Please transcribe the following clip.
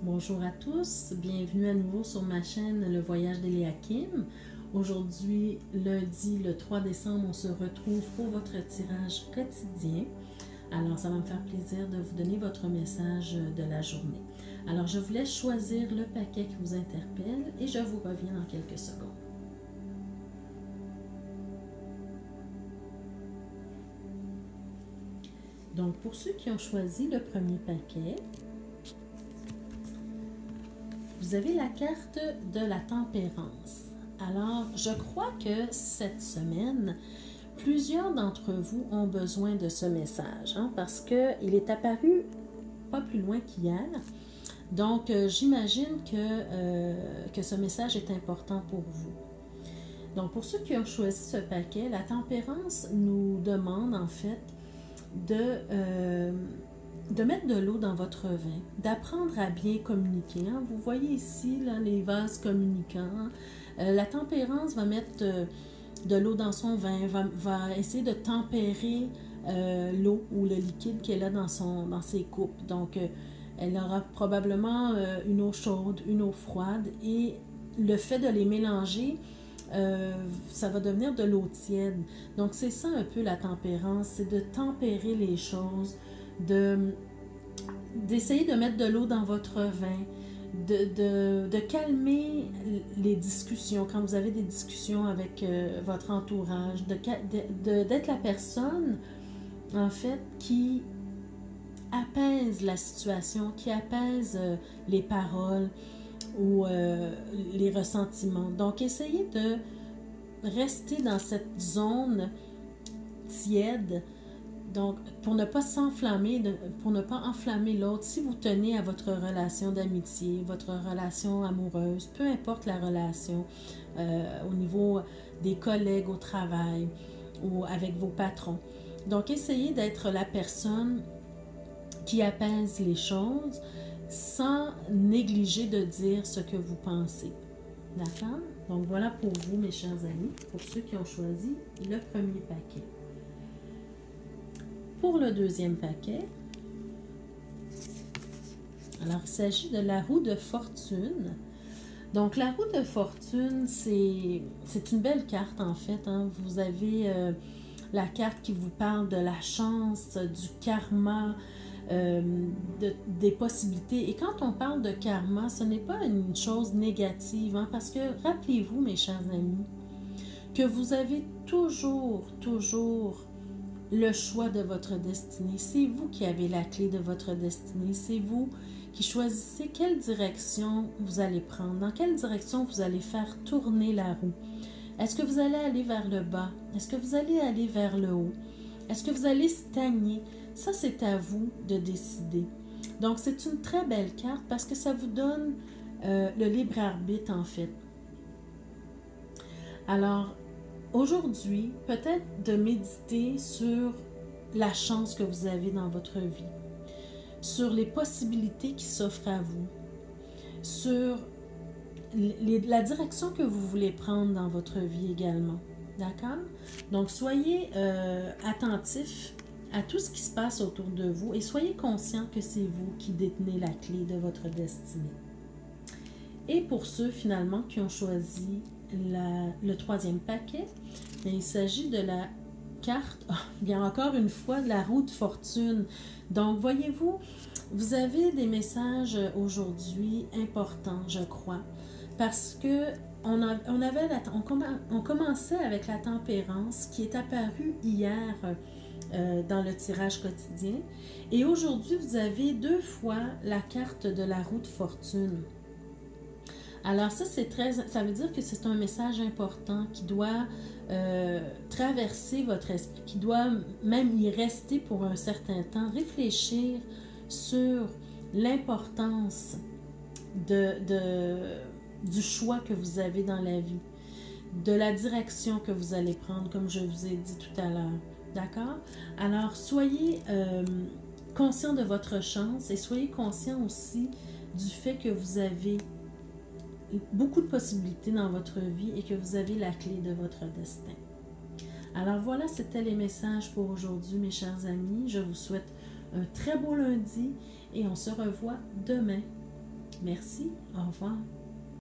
Bonjour à tous, bienvenue à nouveau sur ma chaîne Le Voyage d'Eliakim. Aujourd'hui, lundi le 3 décembre, on se retrouve pour votre tirage quotidien. Alors, ça va me faire plaisir de vous donner votre message de la journée. Alors, je vous laisse choisir le paquet qui vous interpelle et je vous reviens dans quelques secondes. Donc, pour ceux qui ont choisi le premier paquet, vous avez la carte de la tempérance. Alors, je crois que cette semaine, plusieurs d'entre vous ont besoin de ce message, parce qu'il est apparu pas plus loin qu'hier. Donc, j'imagine que ce message est important pour vous. Donc, pour ceux qui ont choisi ce paquet, la tempérance nous demande en fait de mettre de l'eau dans votre vin, d'apprendre à bien communiquer. Vous voyez ici là, les vases communicants. La tempérance va mettre de l'eau dans son vin, va essayer de tempérer l'eau ou le liquide qu'elle a dans ses coupes. Donc, elle aura probablement une eau chaude, une eau froide, et le fait de les mélanger, ça va devenir de l'eau tiède. Donc, c'est ça un peu la tempérance, c'est de tempérer les choses, d'essayer de mettre de l'eau dans votre vin, de calmer les discussions, quand vous avez des discussions avec votre entourage, d'être la personne, en fait, qui apaise la situation, qui apaise les paroles ou les ressentiments. Donc, essayez de rester dans cette zone tiède. Donc, pour ne pas s'enflammer, pour ne pas enflammer l'autre, si vous tenez à votre relation d'amitié, votre relation amoureuse, peu importe la relation, au niveau des collègues au travail ou avec vos patrons. Donc, essayez d'être la personne qui apaise les choses sans négliger de dire ce que vous pensez. D'accord? Donc, voilà pour vous, mes chers amis, pour ceux qui ont choisi le premier paquet. Pour le deuxième paquet, alors il s'agit de la roue de fortune. Donc la roue de fortune, c'est une belle carte en fait. Vous avez la carte qui vous parle de la chance, du karma, des possibilités. Et quand on parle de karma, ce n'est pas une chose négative, parce que rappelez-vous, mes chers amis, que vous avez toujours le choix de votre destinée. C'est vous qui avez la clé de votre destinée. C'est vous qui choisissez quelle direction vous allez prendre, dans quelle direction vous allez faire tourner la roue. Est-ce que vous allez aller vers le bas? Est-ce que vous allez aller vers le haut? Est-ce que vous allez stagner? Ça, c'est à vous de décider. Donc, c'est une très belle carte parce que ça vous donne le libre arbitre, en fait. Alors, aujourd'hui, peut-être de méditer sur la chance que vous avez dans votre vie, sur les possibilités qui s'offrent à vous, sur la direction que vous voulez prendre dans votre vie également. D'accord? Donc, soyez attentifs à tout ce qui se passe autour de vous et soyez conscients que c'est vous qui détenez la clé de votre destinée. Et pour ceux, finalement, qui ont choisi le troisième paquet, il s'agit de la carte, bien encore une fois, de la roue de fortune. Donc, voyez-vous, vous avez des messages aujourd'hui importants, je crois, parce que on commençait avec la tempérance qui est apparue hier dans le tirage quotidien. Et aujourd'hui, vous avez 2 fois la carte de la roue de fortune. Alors ça, ça veut dire que c'est un message important qui doit traverser votre esprit, qui doit même y rester pour un certain temps, réfléchir sur l'importance du choix que vous avez dans la vie, de la direction que vous allez prendre, comme je vous ai dit tout à l'heure. D'accord? Alors, soyez conscient de votre chance et soyez conscient aussi du fait que vous avez beaucoup de possibilités dans votre vie et que vous avez la clé de votre destin. Alors voilà, c'était les messages pour aujourd'hui, mes chers amis. Je vous souhaite un très beau lundi et on se revoit demain. Merci. Au revoir.